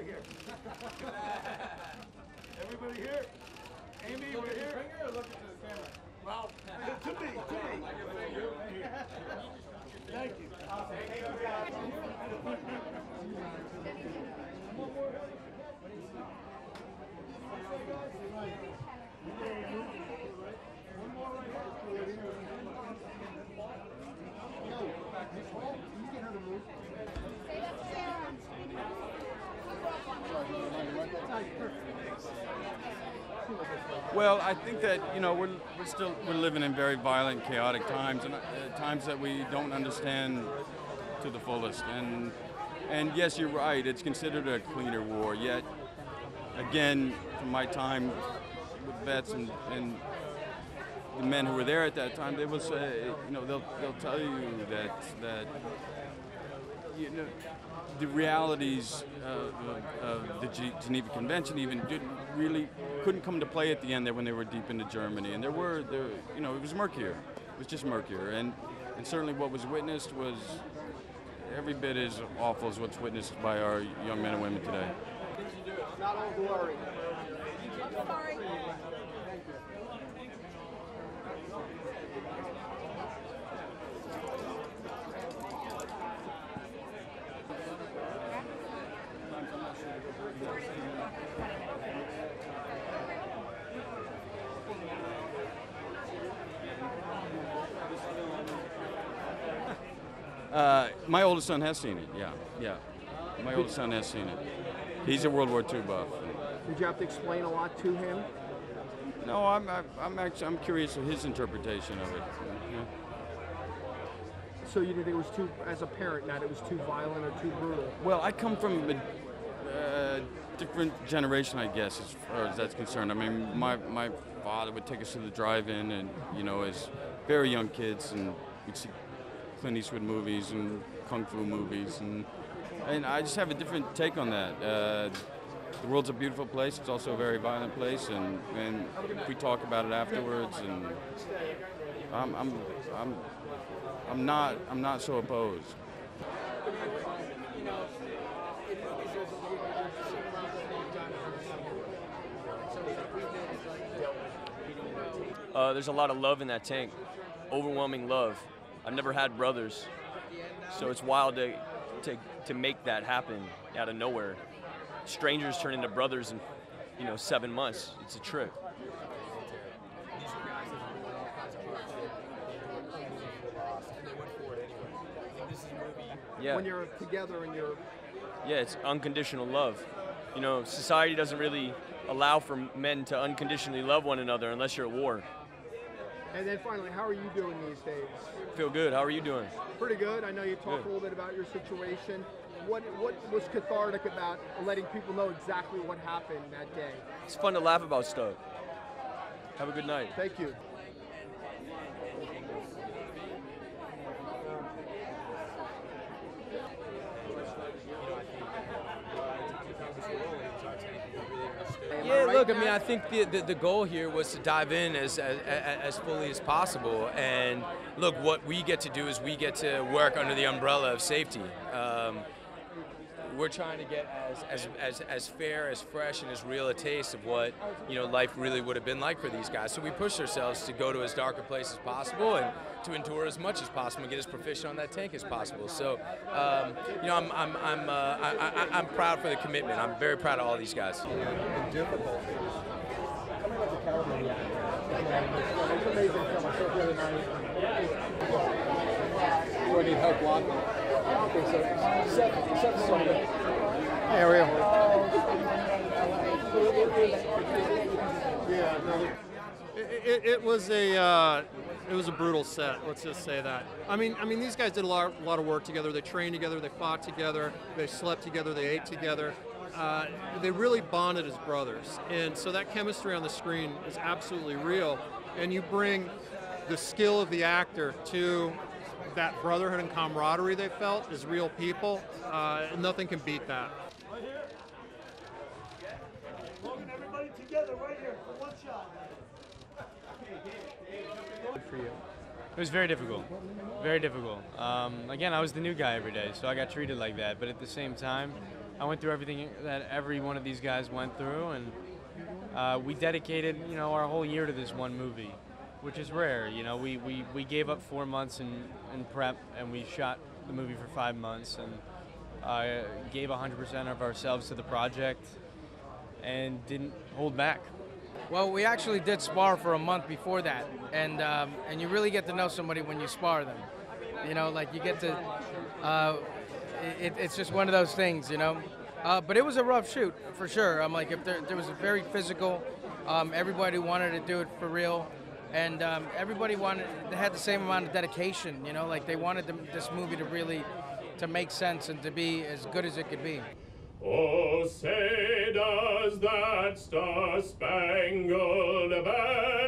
right here. Everybody here? Amy, we're here. Finger or look at the camera? Well, to me. Thank you. Well, I think that we're living in very violent, chaotic times, and times that we don't understand to the fullest. And yes, you're right. It's considered a cleaner war. Yet, again, from my time with vets and the men who were there at that time, they will say, they'll tell you that the realities of the Geneva Convention even couldn't come to play at the end there when they were deep into Germany, and it was murkier. It was just murkier, and certainly what was witnessed was every bit as awful as what's witnessed by our young men and women today. Not all glory. I'm sorry. My oldest son has seen it. Yeah. My oldest son has seen it. He's a World War II buff. Did you have to explain a lot to him? No, I'm curious of his interpretation of it. Yeah. So you didn't think it was too, as a parent, that it was too violent or too brutal? Well, I come from a different generation, I guess, as far as that's concerned. I mean, my father would take us to the drive-in, and as very young kids, and we'd see Clint Eastwood movies and kung fu movies, and I just have a different take on that. The world's a beautiful place. It's also a very violent place, and we talk about it afterwards, and I'm not so opposed. There's a lot of love in that tank, overwhelming love. I've never had brothers, so it's wild to make that happen out of nowhere. Strangers turn into brothers in 7 months. It's a trip. Yeah. When you're together and you're... Yeah, it's unconditional love. Society doesn't really allow for men to unconditionally love one another unless you're at war. And then finally, how are you doing these days? Feel good. How are you doing? Pretty good. I know you talked a little bit about your situation. What was cathartic about letting people know exactly what happened that day? It's fun to laugh about stuff. Have a good night. Thank you. Yeah, look, I mean, I think the goal here was to dive in as fully as possible. And look, what we get to do is we get to work under the umbrella of safety. We're trying to get as fair, as fresh, and as real a taste of what life really would have been like for these guys. So we pushed ourselves to go to as dark a place as possible and to endure as much as possible and get as proficient on that tank as possible. So I'm proud for the commitment. I'm very proud of all these guys. It's amazing film. I saw it the other night. Do I need help blocking? Okay, so set something. Hey, Ariel. Yeah, no. It was a brutal set. Let's just say that. I mean, these guys did a lot of work together. They trained together. They fought together. They slept together. They ate together. They really bonded as brothers, and so that chemistry on the screen is absolutely real. And you bring the skill of the actor to that brotherhood and camaraderie they felt as real people. Nothing can beat that. Right here. Logan, everybody together right here for one shot. For you. It was very difficult. Very difficult. Again, I was the new guy every day, so I got treated like that. But at the same time, I went through everything that every one of these guys went through, and we dedicated, you know, our whole year to this one movie, which is rare. You know, we gave up 4 months in prep, and we shot the movie for 5 months, and gave 100% of ourselves to the project, and didn't hold back. Well, we actually did spar for a month before that, and you really get to know somebody when you spar them. You know, like you get to, it's just one of those things, you know. But it was a rough shoot, for sure. I'm like, if there was a very physical, everybody wanted to do it for real, and everybody had the same amount of dedication, you know, like they wanted this movie to really, to make sense and to be as good as it could be. Oh, say does that star-spangled banner